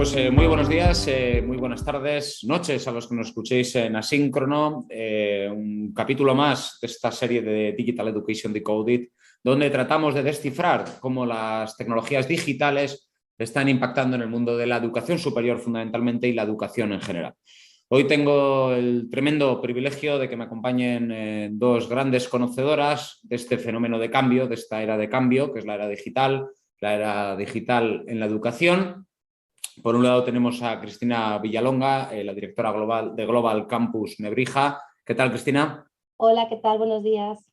Pues muy buenos días, muy buenas tardes, noches a los que nos escuchéis en Asíncrono. Un capítulo más de esta serie de Digital Education Decoded, donde tratamos de descifrar cómo las tecnologías digitales están impactando en el mundo de la educación superior fundamentalmente y la educación en general. Hoy tengo el tremendo privilegio de que me acompañen dos grandes conocedoras de este fenómeno de cambio, de esta era de cambio, que es la era digital en la educación. Por un lado tenemos a Cristina Villalonga, la directora global de Global Campus Nebrija. ¿Qué tal, Cristina? Hola, ¿qué tal? Buenos días.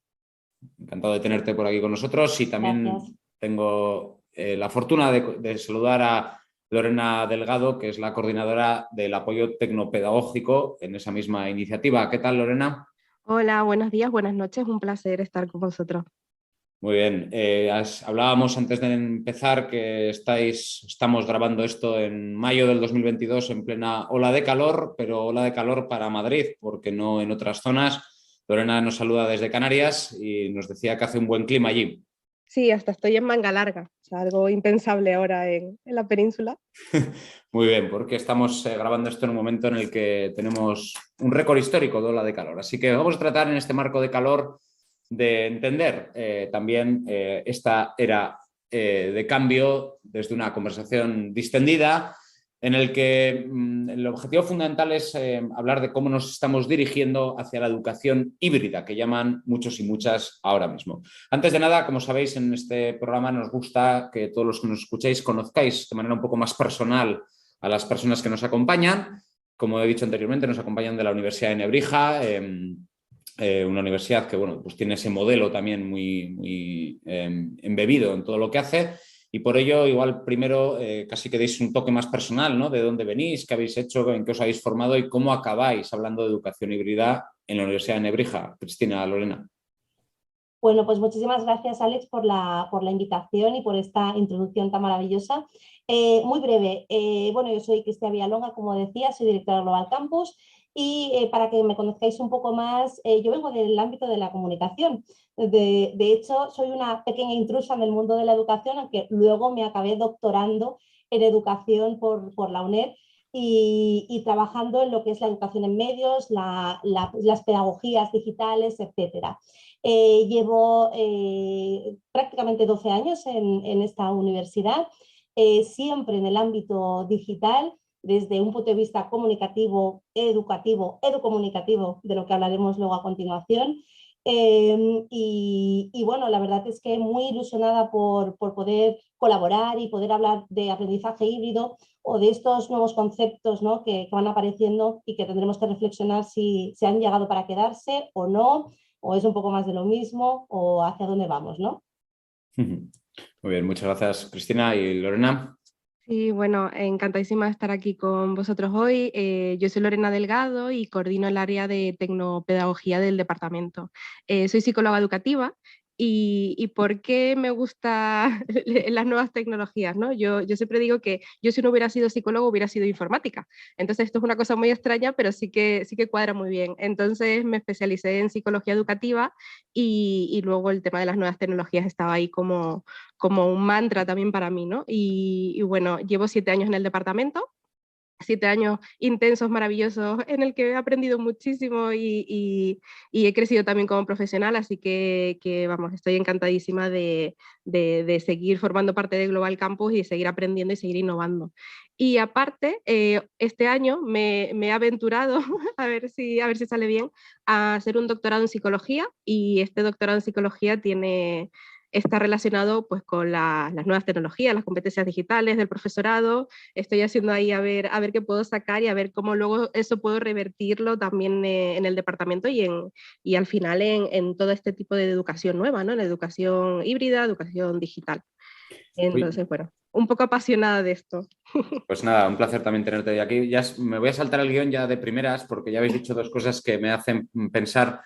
Encantado de tenerte por aquí con nosotros y también Gracias. tengo la fortuna de saludar a Lorena Delgado, que es la coordinadora del apoyo tecnopedagógico en esa misma iniciativa. ¿Qué tal, Lorena? Hola, buenos días, buenas noches, un placer estar con vosotros. Muy bien. Hablábamos antes de empezar que estamos grabando esto en mayo del 2022 en plena ola de calor, pero ola de calor para Madrid, porque no en otras zonas. Lorena nos saluda desde Canarias y nos decía que hace un buen clima allí. Sí, hasta estoy en manga larga, o sea, algo impensable ahora en la península. Muy bien, porque estamos grabando esto en un momento en el que tenemos un récord histórico de ola de calor. Así que vamos a tratar en este marco de calor de entender también esta era de cambio desde una conversación distendida en el que el objetivo fundamental es hablar de cómo nos estamos dirigiendo hacia la educación híbrida, que llaman muchos y muchas ahora mismo. Antes de nada, como sabéis, en este programa nos gusta que todos los que nos escuchéis conozcáis de manera un poco más personal a las personas que nos acompañan. Como he dicho anteriormente, nos acompañan de la Universidad de Nebrija, una universidad que bueno, pues tiene ese modelo también muy embebido en todo lo que hace. Y por ello, igual primero casi que deis un toque más personal, ¿no? De dónde venís, qué habéis hecho, en qué os habéis formado y cómo acabáis hablando de educación híbrida en la Universidad de Nebrija. Cristina, Lorena. Bueno, pues muchísimas gracias, Alex, por la invitación y por esta introducción tan maravillosa. Muy breve. Bueno, yo soy Cristina Villalonga, como decía, soy directora de Global Campus y para que me conozcáis un poco más, yo vengo del ámbito de la comunicación. De hecho, soy una pequeña intrusa en el mundo de la educación, aunque luego me acabé doctorando en educación por la UNED y trabajando en lo que es la educación en medios, las pedagogías digitales, etcétera. Llevo prácticamente 12 años en esta universidad, siempre en el ámbito digital, desde un punto de vista comunicativo, educativo, educomunicativo, de lo que hablaremos luego a continuación. Y bueno, la verdad es que muy ilusionada por poder colaborar y poder hablar de aprendizaje híbrido o de estos nuevos conceptos, ¿no? que van apareciendo y que tendremos que reflexionar si se han llegado para quedarse o no, o es un poco más de lo mismo, o hacia dónde vamos, ¿no? Muy bien, muchas gracias, Cristina. ¿Y Lorena? Sí, bueno, encantadísima de estar aquí con vosotros hoy. Yo soy Lorena Delgado y coordino el área de tecnopedagogía del departamento. Soy psicóloga educativa y ¿por qué me gustan las nuevas tecnologías? ¿No? Yo siempre digo que yo si no hubiera sido psicólogo hubiera sido informática. Entonces esto es una cosa muy extraña, pero sí que cuadra muy bien. Entonces me especialicé en psicología educativa y luego el tema de las nuevas tecnologías estaba ahí como un mantra también para mí, ¿no? Y bueno, llevo 7 años en el departamento, 7 años intensos, maravillosos, en el que he aprendido muchísimo y he crecido también como profesional, así que vamos, estoy encantadísima de seguir formando parte de Global Campus y de seguir aprendiendo y seguir innovando. Y aparte, este año me he aventurado, a ver si sale bien, a hacer un doctorado en psicología, y este doctorado en psicología está relacionado pues con las nuevas tecnologías, las competencias digitales del profesorado. Estoy haciendo ahí a ver qué puedo sacar y a ver cómo luego eso puedo revertirlo también en el departamento y al final en todo este tipo de educación nueva, ¿no? En educación híbrida, educación digital. Uy, Entonces, bueno, un poco apasionada de esto. pues nada, un placer también tenerte hoy aquí. Me voy a saltar el guión ya de primeras porque ya habéis dicho dos cosas que me hacen pensar,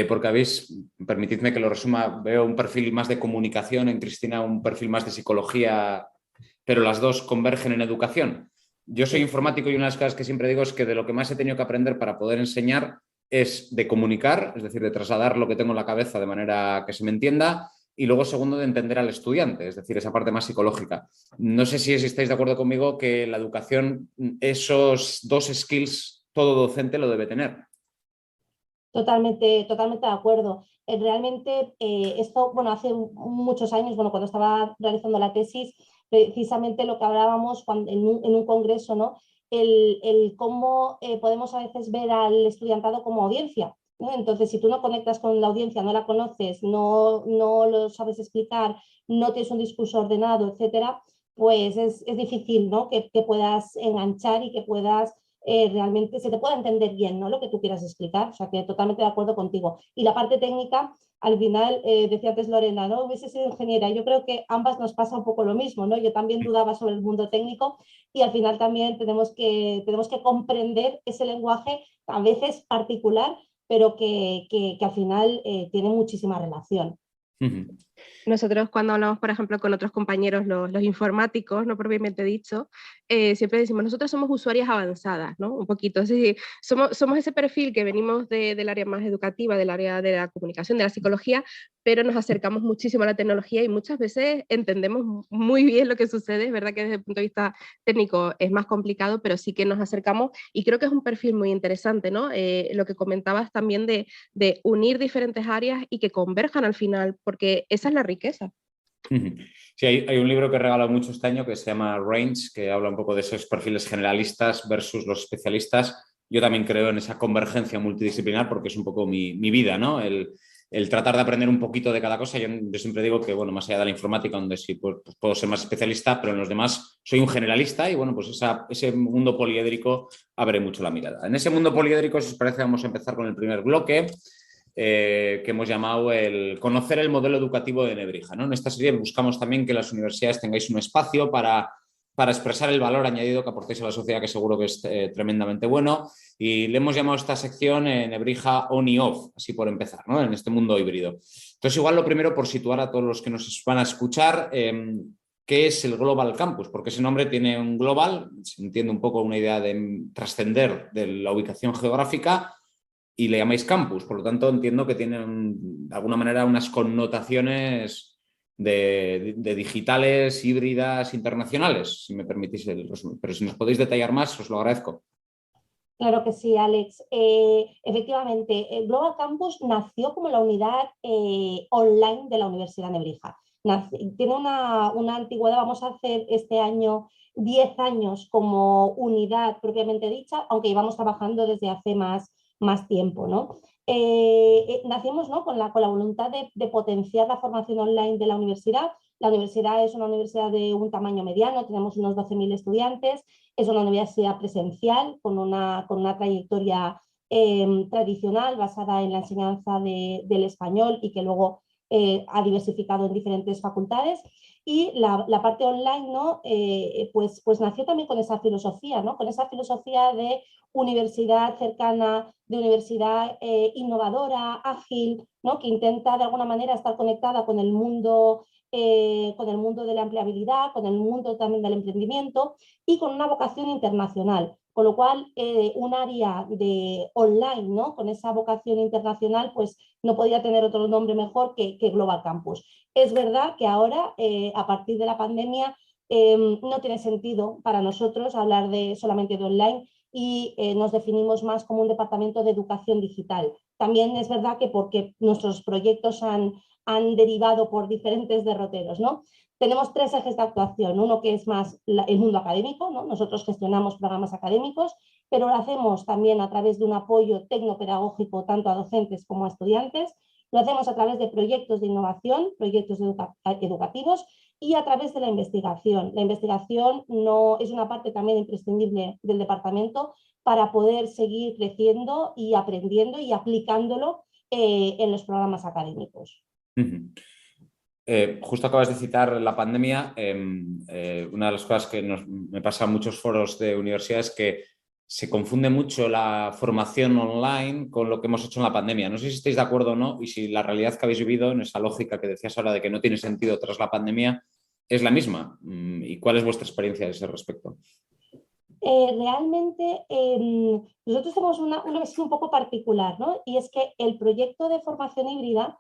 porque permitidme que lo resuma, veo un perfil más de comunicación en Cristina, un perfil más de psicología, pero las dos convergen en educación. Yo soy informático y una de las cosas que siempre digo es que de lo que más he tenido que aprender para poder enseñar es de comunicar, es decir, de trasladar lo que tengo en la cabeza de manera que se me entienda, y luego segundo de entender al estudiante, es decir, esa parte más psicológica. No sé si estáis de acuerdo conmigo que la educación, esos dos skills, todo docente lo debe tener. Totalmente, totalmente de acuerdo. Realmente esto, bueno, hace muchos años, bueno, cuando estaba realizando la tesis, precisamente lo que hablábamos en un congreso, ¿no? El cómo podemos a veces ver al estudiantado como audiencia, ¿no? Entonces, si tú no conectas con la audiencia, no la conoces, no lo sabes explicar, no tienes un discurso ordenado, etcétera, pues es difícil, ¿no? Que puedas enganchar y que puedas realmente se te pueda entender bien, ¿no? Lo que tú quieras explicar, o sea que totalmente de acuerdo contigo. Y la parte técnica, al final, decía antes Lorena, ¿no? Hubiese sido ingeniera, yo creo que ambas nos pasa un poco lo mismo, ¿no? Yo también dudaba sobre el mundo técnico y al final también tenemos que comprender ese lenguaje a veces particular, pero que al final tiene muchísima relación. Nosotros cuando hablamos, por ejemplo, con otros compañeros, los informáticos, no propiamente dicho, siempre decimos, nosotros somos usuarias avanzadas, ¿no? Un poquito, sí, somos ese perfil que venimos del área más educativa, del área de la comunicación, de la psicología, pero nos acercamos muchísimo a la tecnología y muchas veces entendemos muy bien lo que sucede. Es verdad que desde el punto de vista técnico es más complicado, pero sí que nos acercamos y creo que es un perfil muy interesante, ¿no? Lo que comentabas también de unir diferentes áreas y que converjan al final, porque esa es la riqueza. Sí, hay un libro que he regalado mucho este año que se llama Range, que habla un poco de esos perfiles generalistas versus los especialistas. Yo también creo en esa convergencia multidisciplinar porque es un poco mi vida, ¿no? El tratar de aprender un poquito de cada cosa. Yo siempre digo que, bueno, más allá de la informática, donde sí pues puedo ser más especialista, pero en los demás soy un generalista y, bueno, pues ese mundo poliédrico abre mucho la mirada. En ese mundo poliédrico, si os parece, vamos a empezar con el primer bloque. Que hemos llamado el conocer el modelo educativo de Nebrija, ¿no? En esta serie buscamos también que las universidades tengáis un espacio para expresar el valor añadido que aportéis a la sociedad, que seguro que es tremendamente bueno. Y le hemos llamado a esta sección Nebrija on y off, así por empezar, ¿no? En este mundo híbrido. Entonces, igual lo primero, por situar a todos los que nos van a escuchar, ¿qué es el Global Campus? Porque ese nombre tiene un global, se entiende un poco una idea de trascender de la ubicación geográfica, y le llamáis campus, por lo tanto entiendo que tienen de alguna manera unas connotaciones de digitales, híbridas, internacionales, si me permitís el resumen. Pero si nos podéis detallar más, os lo agradezco. Claro que sí, Alex. Efectivamente, el Global Campus nació como la unidad online de la Universidad de Nebrija. Tiene una antigüedad, vamos a hacer este año 10 años como unidad propiamente dicha, aunque íbamos trabajando desde hace más tiempo, ¿no? Nacimos, ¿no? con la voluntad de potenciar la formación online de la universidad. La universidad es una universidad de un tamaño mediano, tenemos unos 12.000 estudiantes. Es una universidad presencial con una trayectoria tradicional basada en la enseñanza del español y que luego ha diversificado en diferentes facultades. Y la parte online, ¿no? Pues nació también con esa filosofía, ¿no? Con esa filosofía de universidad cercana, de universidad innovadora, ágil, ¿no? Que intenta de alguna manera estar conectada con el mundo de la empleabilidad, con el mundo también del emprendimiento y con una vocación internacional. Con lo cual, un área de online, ¿no? Con esa vocación internacional, pues no podía tener otro nombre mejor que Global Campus. Es verdad que ahora, a partir de la pandemia, no tiene sentido para nosotros hablar solamente de online y nos definimos más como un departamento de educación digital. También es verdad que porque nuestros proyectos han derivado por diferentes derroteros, ¿no? Tenemos 3 ejes de actuación, uno que es más el mundo académico, ¿no? Nosotros gestionamos programas académicos, pero lo hacemos también a través de un apoyo tecnopedagógico tanto a docentes como a estudiantes, lo hacemos a través de proyectos de innovación, proyectos educativos y a través de la investigación. La investigación no, es una parte también imprescindible del departamento para poder seguir creciendo y aprendiendo y aplicándolo en los programas académicos. Justo acabas de citar la pandemia. Una de las cosas que me pasa en muchos foros de universidades es que se confunde mucho la formación online con lo que hemos hecho en la pandemia. No sé si estáis de acuerdo o no y si la realidad que habéis vivido en esa lógica que decías ahora de que no tiene sentido tras la pandemia es la misma. ¿Y cuál es vuestra experiencia a ese respecto? Realmente nosotros tenemos una visión un poco particular, ¿no? Y es que el proyecto de formación híbrida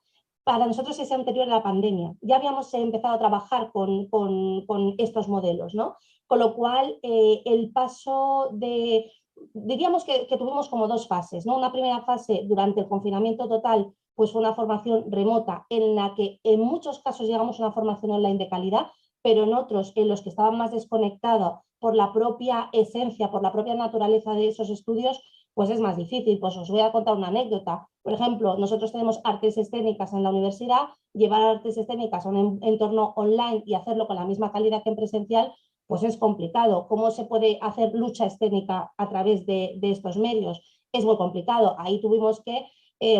para nosotros es anterior a la pandemia. Ya habíamos empezado a trabajar con estos modelos, ¿no? Con lo cual, el paso de... Diríamos que tuvimos como dos fases, ¿no? Una primera fase durante el confinamiento total, pues fue una formación remota en la que en muchos casos llegamos a una formación online de calidad, pero en otros, en los que estaban más desconectados por la propia esencia, por la propia naturaleza de esos estudios, pues es más difícil. Pues os voy a contar una anécdota. Por ejemplo, nosotros tenemos artes escénicas en la universidad, llevar artes escénicas a un entorno online y hacerlo con la misma calidad que en presencial, pues es complicado. ¿Cómo se puede hacer lucha escénica a través de estos medios? Es muy complicado. Ahí tuvimos que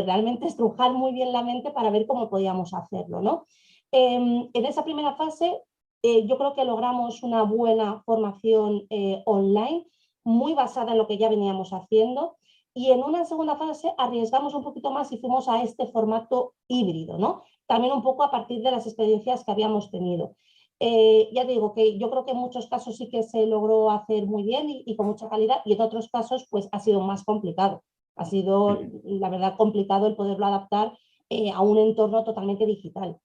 realmente estrujar muy bien la mente para ver cómo podíamos hacerlo, ¿no? En esa primera fase yo creo que logramos una buena formación online, muy basada en lo que ya veníamos haciendo, y en una segunda fase arriesgamos un poquito más y fuimos a este formato híbrido, ¿no? También un poco a partir de las experiencias que habíamos tenido. Ya digo que yo creo que en muchos casos sí que se logró hacer muy bien y con mucha calidad, y en otros casos pues ha sido más complicado. Ha sido, la verdad, complicado el poderlo adaptar a un entorno totalmente digital.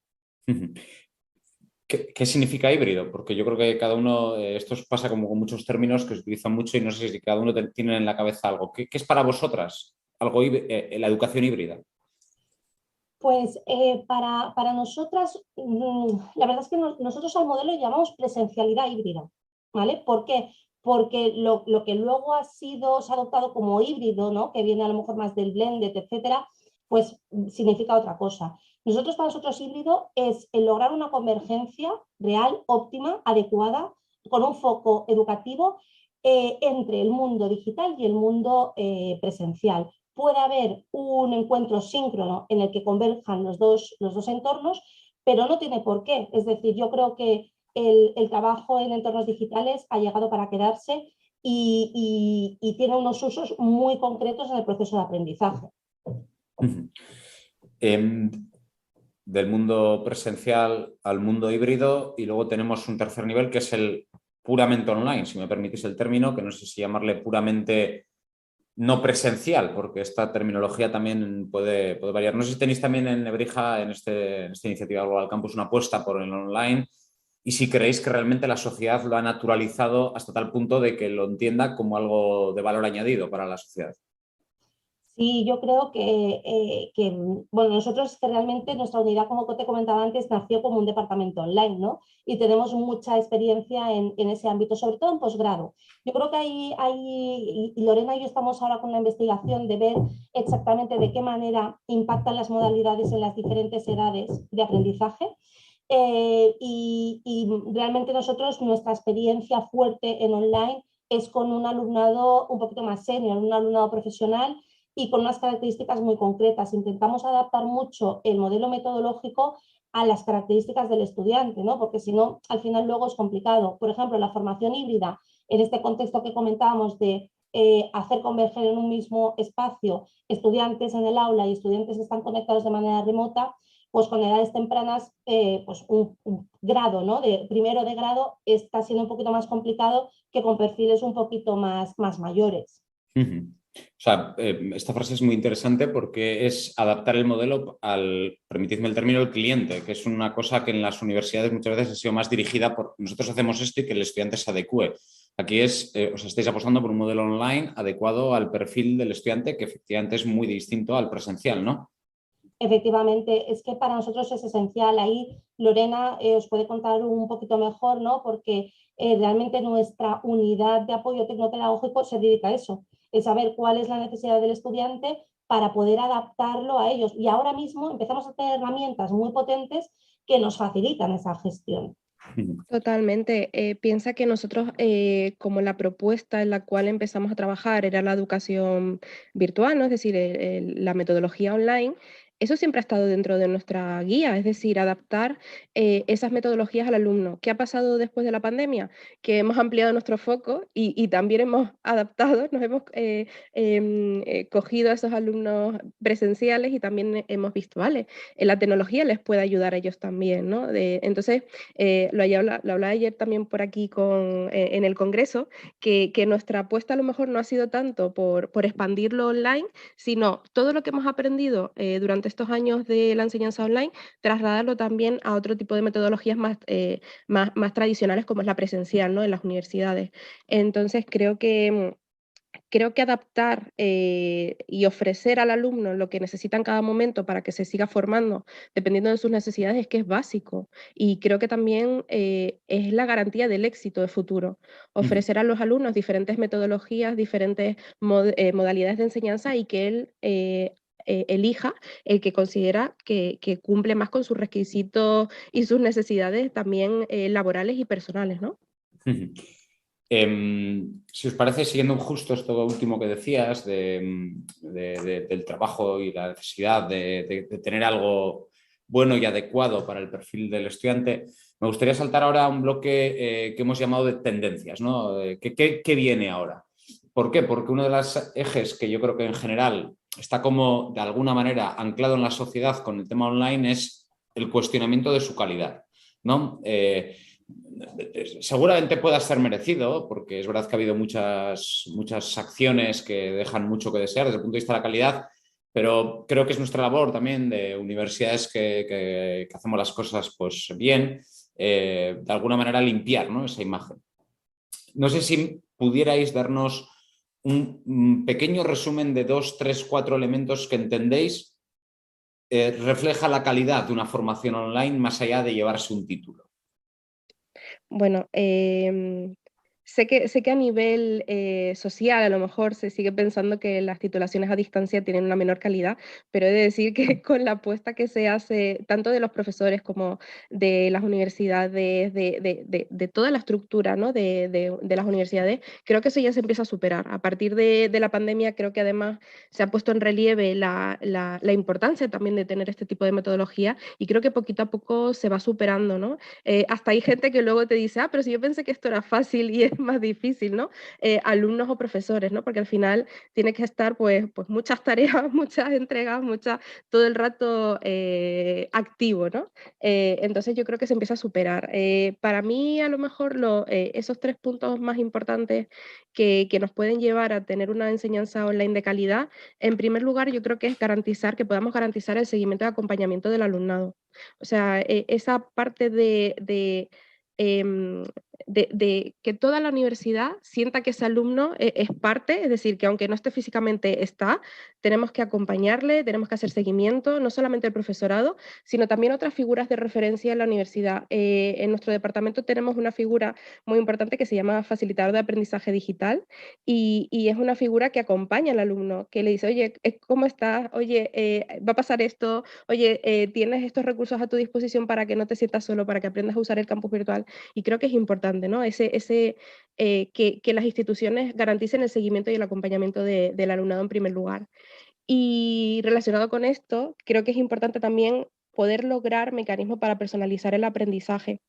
¿Qué significa híbrido? Porque yo creo que cada uno, esto pasa como con muchos términos que se utilizan mucho y no sé si cada uno tiene en la cabeza algo. ¿Qué es para vosotras algo la educación híbrida? Pues para nosotras, la verdad es que nosotros al modelo llamamos presencialidad híbrida, ¿vale? ¿Por qué? Porque lo que luego se ha adoptado como híbrido, ¿no? Que viene a lo mejor más del blended, etcétera, pues significa otra cosa. Para nosotros híbrido es el lograr una convergencia real, óptima, adecuada, con un foco educativo entre el mundo digital y el mundo presencial. Puede haber un encuentro síncrono en el que converjan los dos entornos, pero no tiene por qué. Es decir, yo creo que el trabajo en entornos digitales ha llegado para quedarse y tiene unos usos muy concretos en el proceso de aprendizaje. Del mundo presencial al mundo híbrido, y luego tenemos un tercer nivel que es el puramente online, si me permitís el término, que no sé si llamarle puramente no presencial, porque esta terminología también puede variar. No sé si tenéis también en Nebrija, en esta iniciativa Global Campus, una apuesta por el online, y si creéis que realmente la sociedad lo ha naturalizado hasta tal punto de que lo entienda como algo de valor añadido para la sociedad. Sí, yo creo bueno, nosotros que realmente nuestra unidad, como te comentaba antes, nació como un departamento online, ¿no? Y tenemos mucha experiencia en ese ámbito, sobre todo en posgrado. Yo creo que y Lorena y yo estamos ahora con una investigación de ver exactamente de qué manera impactan las modalidades en las diferentes edades de aprendizaje. Y realmente nuestra experiencia fuerte en online es con un alumnado un poquito más senior, un alumnado profesional, y con unas características muy concretas. Intentamos adaptar mucho el modelo metodológico a las características del estudiante, ¿no? Porque si no, al final luego es complicado. Por ejemplo, la formación híbrida, en este contexto que comentábamos de hacer converger en un mismo espacio estudiantes en el aula y estudiantes que están conectados de manera remota, pues con edades tempranas, pues un grado, ¿no? De primero de grado está siendo un poquito más complicado que con perfiles un poquito más mayores. O sea, esta frase es muy interesante porque es adaptar el modelo al, permitidme el término, al cliente, que es una cosa que en las universidades muchas veces ha sido más dirigida por nosotros hacemos esto y que el estudiante se adecue. Aquí os estáis apostando por un modelo online adecuado al perfil del estudiante, que efectivamente es muy distinto al presencial, ¿no? Efectivamente, es que para nosotros es esencial. Ahí Lorena os puede contar un poquito mejor, ¿no? Porque realmente nuestra unidad de apoyo tecnopedagógico se dedica a eso, es saber cuál es la necesidad del estudiante para poder adaptarlo a ellos. Y ahora mismo empezamos a tener herramientas muy potentes que nos facilitan esa gestión. Totalmente. Piensa que nosotros, como la propuesta en la cual empezamos a trabajar era la educación virtual, ¿no? Es decir, la metodología online, eso siempre ha estado dentro de nuestra guía, es decir, adaptar esas metodologías al alumno. ¿Qué ha pasado después de la pandemia? Que hemos ampliado nuestro foco y también hemos adaptado, nos hemos cogido a esos alumnos presenciales y también hemos visto, vale, la tecnología les puede ayudar a ellos también, ¿no? Entonces, lo hablaba ayer también por aquí en el Congreso, que nuestra apuesta a lo mejor no ha sido tanto por expandirlo online, sino todo lo que hemos aprendido durante estos años de la enseñanza online, trasladarlo también a otro tipo de metodologías más tradicionales como es la presencial, ¿no? En las universidades. Entonces creo que adaptar y ofrecer al alumno lo que necesita en cada momento para que se siga formando, dependiendo de sus necesidades, es que es básico. Y creo que también es la garantía del éxito de futuro. Ofrecer a los alumnos diferentes metodologías, diferentes modalidades de enseñanza y que él elija el que considera que cumple más con sus requisitos y sus necesidades también laborales y personales, ¿no? Si os parece, siguiendo justo esto último que decías del trabajo y la necesidad de tener algo bueno y adecuado para el perfil del estudiante, me gustaría saltar ahora a un bloque que hemos llamado de tendencias, ¿no? ¿Qué viene ahora? ¿Por qué? Porque uno de los ejes que yo creo que en general está como de alguna manera anclado en la sociedad con el tema online es el cuestionamiento de su calidad, ¿no? Seguramente pueda ser merecido, porque es verdad que ha habido muchas acciones que dejan mucho que desear desde el punto de vista de la calidad, pero creo que es nuestra labor también de universidades que hacemos las cosas pues, bien, de alguna manera limpiar, ¿no? Esa imagen. No sé si pudierais darnos un pequeño resumen de 2, 3, 4 elementos que entendéis refleja la calidad de una formación online más allá de llevarse un título. Bueno, sé que a nivel social a lo mejor se sigue pensando que las titulaciones a distancia tienen una menor calidad, pero he de decir que con la apuesta que se hace tanto de los profesores como de las universidades, de toda la estructura, ¿no? de las universidades, creo que eso ya se empieza a superar. A partir de la pandemia creo que además se ha puesto en relieve la importancia también de tener este tipo de metodología y creo que poquito a poco se va superando, ¿no? Hasta hay gente que luego te dice, pero si yo pensé que esto era fácil y es más difícil, ¿no? Alumnos o profesores, ¿no? Porque al final tiene que estar pues muchas tareas, muchas entregas, todo el rato activo, ¿no? Entonces yo creo que se empieza a superar. Para mí a lo mejor esos 3 puntos más importantes que nos pueden llevar a tener una enseñanza online de calidad, en primer lugar yo creo que es que podamos garantizar el seguimiento y acompañamiento del alumnado. O sea, esa parte em, de que toda la universidad sienta que ese alumno es parte, es decir, que aunque no esté físicamente, tenemos que acompañarle, tenemos que hacer seguimiento, no solamente el profesorado, sino también otras figuras de referencia en la universidad. En nuestro departamento tenemos una figura muy importante que se llama facilitador de aprendizaje digital y es una figura que acompaña al alumno, que le dice, oye, ¿cómo estás? Oye, va a pasar esto, oye, tienes estos recursos a tu disposición para que no te sientas solo, para que aprendas a usar el campus virtual. Y creo que es importante, ¿no? Que las instituciones garanticen el seguimiento y el acompañamiento del alumnado en primer lugar. Y relacionado con esto, creo que es importante también poder lograr mecanismos para personalizar el aprendizaje.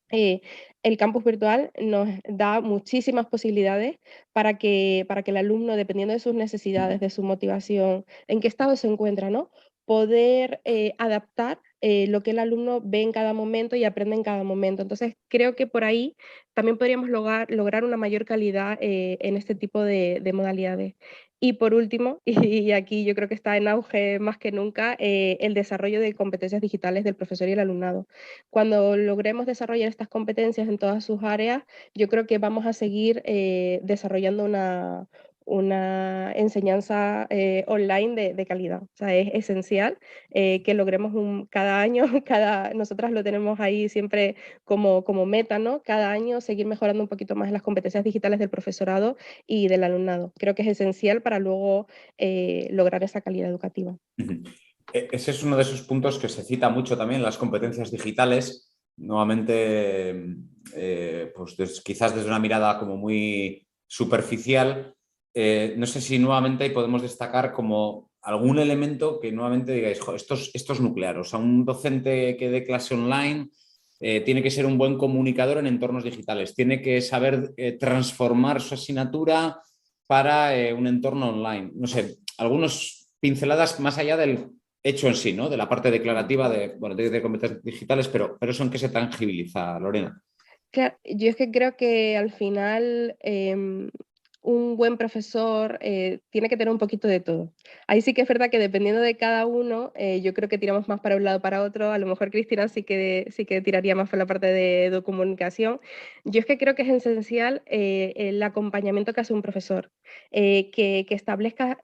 El campus virtual nos da muchísimas posibilidades para que el alumno, dependiendo de sus necesidades, de su motivación, en qué estado se encuentra, ¿no? Poder adaptar lo que el alumno ve en cada momento y aprende en cada momento. Entonces, creo que por ahí también podríamos lograr una mayor calidad en este tipo de modalidades. Y por último, y aquí yo creo que está en auge más que nunca, el desarrollo de competencias digitales del profesor y el alumnado. Cuando logremos desarrollar estas competencias en todas sus áreas, yo creo que vamos a seguir desarrollando una enseñanza online de calidad. O sea, es esencial que logremos cada año, nosotras lo tenemos ahí siempre como meta, ¿no? Cada año seguir mejorando un poquito más las competencias digitales del profesorado y del alumnado. Creo que es esencial para luego lograr esa calidad educativa. Ese es uno de esos puntos que se cita mucho también, las competencias digitales. Nuevamente, pues quizás desde una mirada como muy superficial. No sé si nuevamente podemos destacar como algún elemento que nuevamente digáis, esto es nuclear. O sea, un docente que dé clase online tiene que ser un buen comunicador en entornos digitales, tiene que saber transformar su asignatura para un entorno online. No sé, algunas pinceladas más allá del hecho en sí, ¿no? De la parte declarativa de competencias digitales, pero eso en qué se tangibiliza, Lorena. Claro, yo es que creo que al final un buen profesor tiene que tener un poquito de todo. Ahí sí que es verdad que dependiendo de cada uno, yo creo que tiramos más para un lado o para otro. A lo mejor Cristina sí que tiraría más por la parte de comunicación. Yo es que creo que es esencial el acompañamiento que hace un profesor, que establezca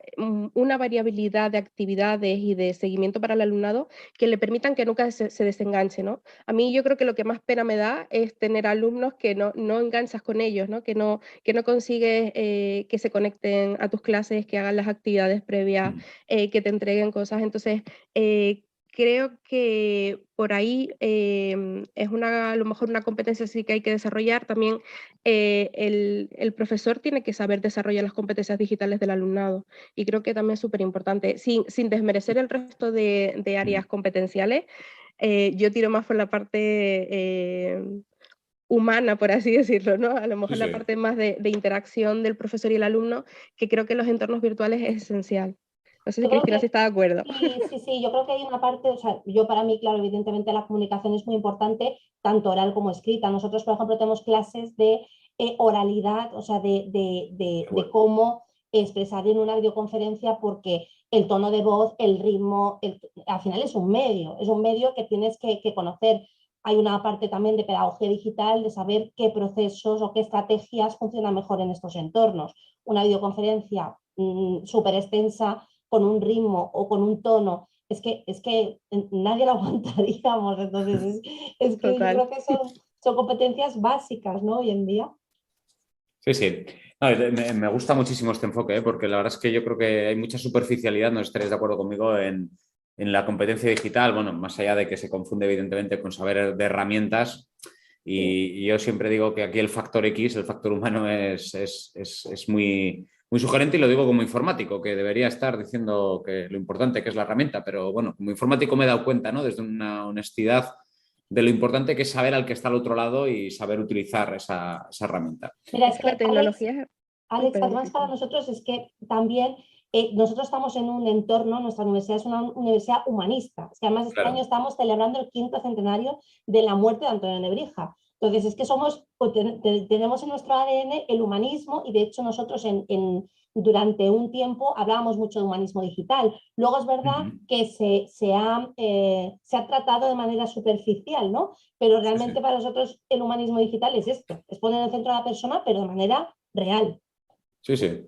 una variabilidad de actividades y de seguimiento para el alumnado que le permitan que nunca se desenganche, ¿no? A mí yo creo que lo que más pena me da es tener alumnos que no enganchas con ellos, ¿no? Que no consigues que se conecten a tus clases, que hagan las actividades previas, que te entreguen cosas. Entonces, creo que por ahí es a lo mejor una competencia sí que hay que desarrollar. También el profesor tiene que saber desarrollar las competencias digitales del alumnado y creo que también es súper importante, sin desmerecer el resto de áreas competenciales. Yo tiro más por la parte humana, por así decirlo, ¿no? A lo Sí, mejor la sí. parte más de interacción del profesor y el alumno, que creo que en los entornos virtuales es esencial. No sé si Yo creo Cristina sí que está de acuerdo. sí, sí, sí, yo creo que hay una parte, o sea, yo para mí, claro, evidentemente la comunicación es muy importante, tanto oral como escrita. Nosotros, por ejemplo, tenemos clases de oralidad, o sea, Qué de bueno. cómo expresar en una videoconferencia, porque el tono de voz, el ritmo, al final es un medio que tienes que conocer. Hay una parte también de pedagogía digital, de saber qué procesos o qué estrategias funcionan mejor en estos entornos. Una videoconferencia súper extensa con un ritmo o con un tono, es que nadie lo aguantaríamos. Entonces, es que yo Total. creo que son competencias básicas, ¿no? Hoy en día. Sí, sí. No, me gusta muchísimo este enfoque, porque la verdad es que yo creo que hay mucha superficialidad, no estaréis de acuerdo conmigo, en la competencia digital, bueno, más allá de que se confunde evidentemente con saber de herramientas. Sí. Y yo siempre digo que aquí el factor X, el factor humano, es muy, muy sugerente y lo digo como informático, que debería estar diciendo que lo importante que es la herramienta, pero bueno, como informático me he dado cuenta, ¿no? Desde una honestidad de lo importante que es saber al que está al otro lado y saber utilizar esa herramienta. Mira, Es es que la que Alex, tecnología es... Uy, Alex, perdón, además para Cristina. nosotros es que también nosotros estamos en un entorno, nuestra universidad es una universidad humanista. Es que además este año Claro. estamos celebrando el 5º centenario de la muerte de Antonio Nebrija. Entonces es que somos, pues, tenemos en nuestro ADN el humanismo, y de hecho nosotros durante un tiempo hablábamos mucho de humanismo digital. Luego es verdad Ujú. que se ha tratado de manera superficial, ¿no? Pero Sí, realmente sí. para nosotros el humanismo digital es esto, es poner en el centro a la persona, pero de manera real. Sí, sí.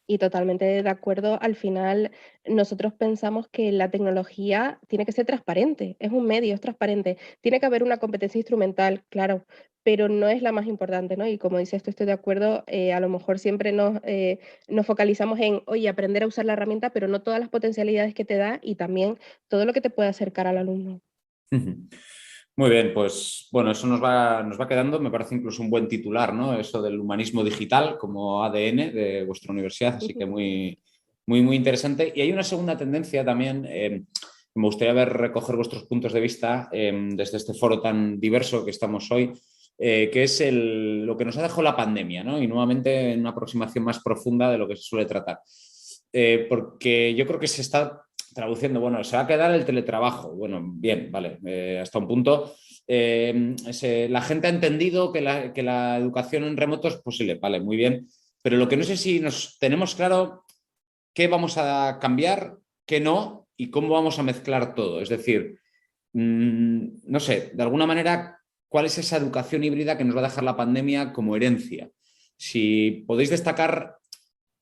Y totalmente de acuerdo, al final nosotros pensamos que la tecnología tiene que ser transparente, es un medio, es transparente. Tiene que haber una competencia instrumental, claro, pero no es la más importante, ¿no? Y como dices, estoy de acuerdo, a lo mejor siempre nos focalizamos en, oye, aprender a usar la herramienta, pero no todas las potencialidades que te da y también todo lo que te puede acercar al alumno. Ujú. Muy bien, pues bueno, eso nos va quedando, me parece incluso un buen titular, ¿no? Eso del humanismo digital como ADN de vuestra universidad, así que muy, muy, muy interesante. Y hay una segunda tendencia también, me gustaría recoger vuestros puntos de vista desde este foro tan diverso que estamos hoy, que es lo que nos ha dejado la pandemia, ¿no? Y nuevamente en una aproximación más profunda de lo que se suele tratar. Porque yo creo que se está traduciendo, bueno, se va a quedar el teletrabajo. Bueno, bien, vale, hasta un punto. La gente ha entendido que la educación en remoto es posible, vale, muy bien, pero lo que no sé si nos tenemos claro qué vamos a cambiar, qué no y cómo vamos a mezclar todo. Es decir, no sé, de alguna manera, ¿cuál es esa educación híbrida que nos va a dejar la pandemia como herencia? Si podéis destacar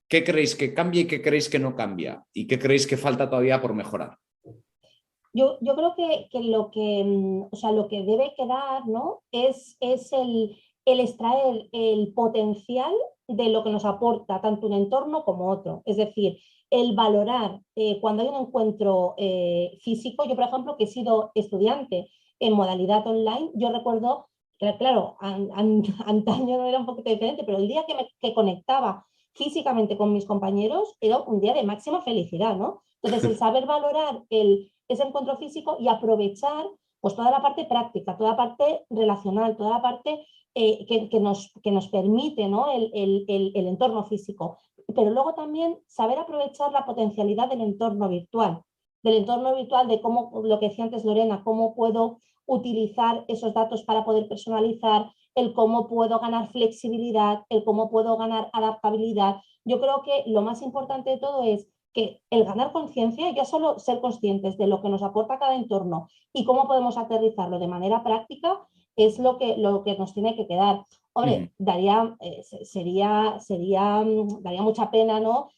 qué creéis que cambia y qué creéis que no cambia y qué creéis que falta todavía por mejorar. Yo creo que o sea, lo que debe quedar, ¿no? Es el extraer el potencial de lo que nos aporta tanto un entorno como otro. Es decir, el valorar cuando hay un encuentro físico. Yo, por ejemplo, que he sido estudiante en modalidad online, yo recuerdo que, claro, antaño no era un poquito diferente, pero el día que conectaba físicamente con mis compañeros era un día de máxima felicidad, ¿no? Entonces, el saber valorar ese encuentro físico y aprovechar pues toda la parte práctica, toda la parte relacional, toda la parte que nos permite, ¿no? el entorno físico. Pero luego también saber aprovechar la potencialidad del entorno virtual, de cómo, lo que decía antes Lorena, cómo puedo utilizar esos datos para poder personalizar, el cómo puedo ganar flexibilidad, el cómo puedo ganar adaptabilidad. Yo creo que lo más importante de todo es que el ganar conciencia, ya solo ser conscientes de lo que nos aporta cada entorno y cómo podemos aterrizarlo de manera práctica, es lo que nos tiene que quedar. Hombre, daría mucha pena, ¿no?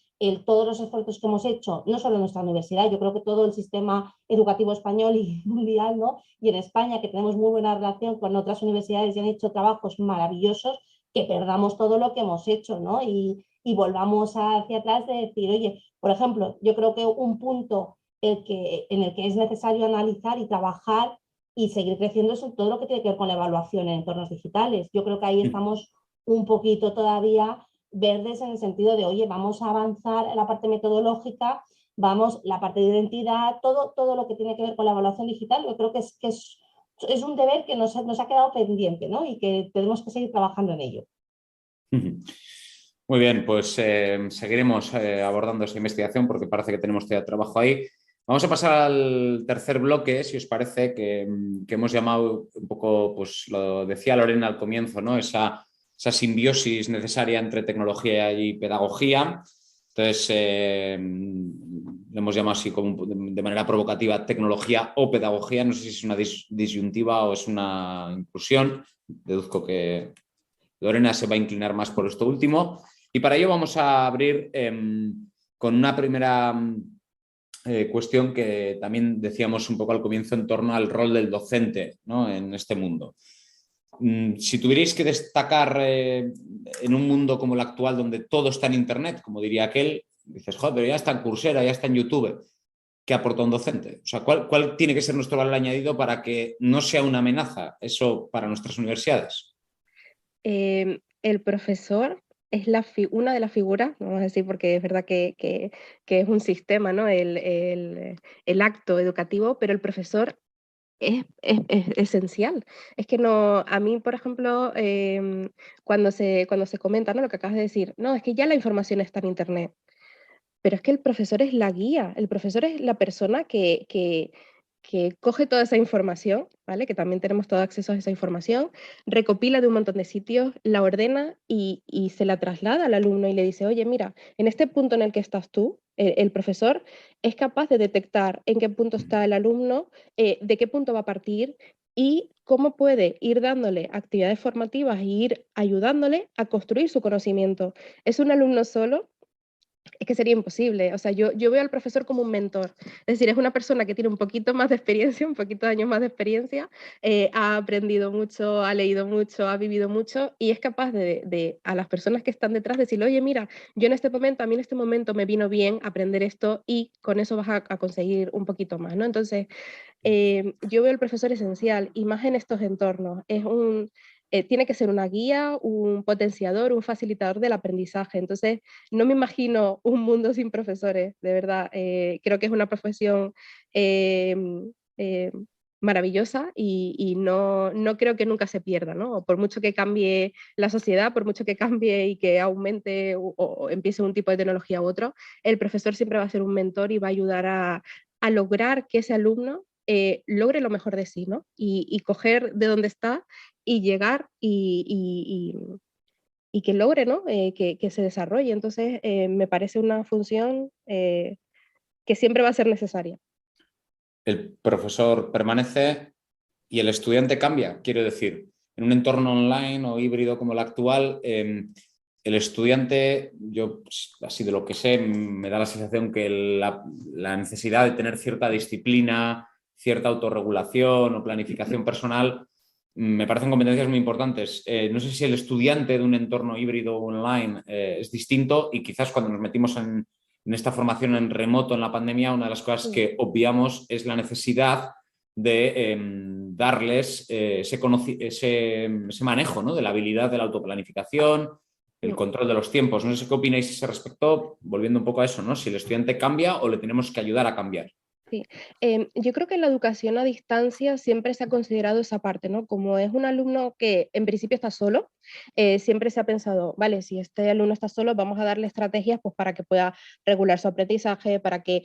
Todos los esfuerzos que hemos hecho, no solo en nuestra universidad, yo creo que todo el sistema educativo español y mundial, ¿no? Y en España, que tenemos muy buena relación con otras universidades y han hecho trabajos maravillosos, que perdamos todo lo que hemos hecho, ¿no? Y volvamos hacia atrás de decir, oye, por ejemplo, yo creo que un punto en el que es necesario analizar y trabajar y seguir creciendo es todo lo que tiene que ver con la evaluación en entornos digitales. Yo creo que ahí estamos un poquito todavía verdes en el sentido de, oye, vamos a avanzar en la parte metodológica, vamos, la parte de identidad, todo lo que tiene que ver con la evaluación digital, yo creo que es un deber que nos ha quedado pendiente, ¿no? Y que tenemos que seguir trabajando en ello. Muy bien, pues seguiremos abordando esta investigación porque parece que tenemos todavía trabajo ahí. Vamos a pasar al tercer bloque, si os parece, que hemos llamado un poco, pues lo decía Lorena al comienzo, ¿no? Esa simbiosis necesaria entre tecnología y pedagogía. Entonces, lo hemos llamado así como de manera provocativa tecnología o pedagogía. No sé si es una disyuntiva o es una inclusión. Deduzco que Lorena se va a inclinar más por esto último. Y para ello vamos a abrir con una primera cuestión que también decíamos un poco al comienzo en torno al rol del docente, ¿no? En este mundo. Si tuvierais que destacar en un mundo como el actual donde todo está en Internet, como diría aquel, dices, joder, pero ya está en Coursera, ya está en YouTube, ¿qué aporta un docente? O sea, ¿cuál tiene que ser nuestro valor añadido para que no sea una amenaza eso para nuestras universidades? El profesor es una de las figuras, vamos a decir, porque es verdad que es un sistema, ¿no? El acto educativo, pero el profesor es esencial. Es que no, a mí, por ejemplo, cuando se comenta, ¿no? Lo que acabas de decir, no, es que ya la información está en Internet, pero es que el profesor es la guía, el profesor es la persona que coge toda esa información, ¿vale? Que también tenemos todo acceso a esa información, recopila de un montón de sitios, la ordena y se la traslada al alumno y le dice, oye, mira, en este punto en el que estás tú, el profesor es capaz de detectar en qué punto está el alumno, de qué punto va a partir y cómo puede ir dándole actividades formativas e ir ayudándole a construir su conocimiento. ¿Es un alumno solo? Es que sería imposible. O sea, yo veo al profesor como un mentor. Es decir, es una persona que tiene un poquito más de experiencia, un poquito de años más de experiencia, ha aprendido mucho, ha leído mucho, ha vivido mucho y es capaz de a las personas que están detrás decirle, oye, mira, yo en este momento, a mí en este momento me vino bien aprender esto y con eso vas a conseguir un poquito más, ¿no? Entonces, yo veo al profesor esencial y más en estos entornos. Tiene que ser una guía, un potenciador, un facilitador del aprendizaje. Entonces, no me imagino un mundo sin profesores, de verdad. Creo que es una profesión maravillosa y no creo que nunca se pierda, ¿no? Por mucho que cambie la sociedad, por mucho que cambie y que aumente o empiece un tipo de tecnología u otro, el profesor siempre va a ser un mentor y va a ayudar a lograr que ese alumno logre lo mejor de sí, ¿no? Y coger de donde está y llegar y que logre, ¿no? Que se desarrolle. Entonces, me parece una función que siempre va a ser necesaria. El profesor permanece y el estudiante cambia, quiero decir, en un entorno online o híbrido como el actual, el estudiante, yo así de lo que sé, me da la sensación que la necesidad de tener cierta disciplina, cierta autorregulación o planificación personal, me parecen competencias muy importantes. No sé si el estudiante de un entorno híbrido o online es distinto y quizás cuando nos metimos en esta formación en remoto en la pandemia, una de las cosas que obviamos es la necesidad de darles ese manejo, ¿no? De la habilidad de la autoplanificación, el control de los tiempos. No sé qué opináis a ese respecto, volviendo un poco a eso, ¿no? Si el estudiante cambia o le tenemos que ayudar a cambiar. Sí, yo creo que en la educación a distancia siempre se ha considerado esa parte, ¿no? Como es un alumno que en principio está solo, siempre se ha pensado, vale, si este alumno está solo, vamos a darle estrategias pues, para que pueda regular su aprendizaje, para que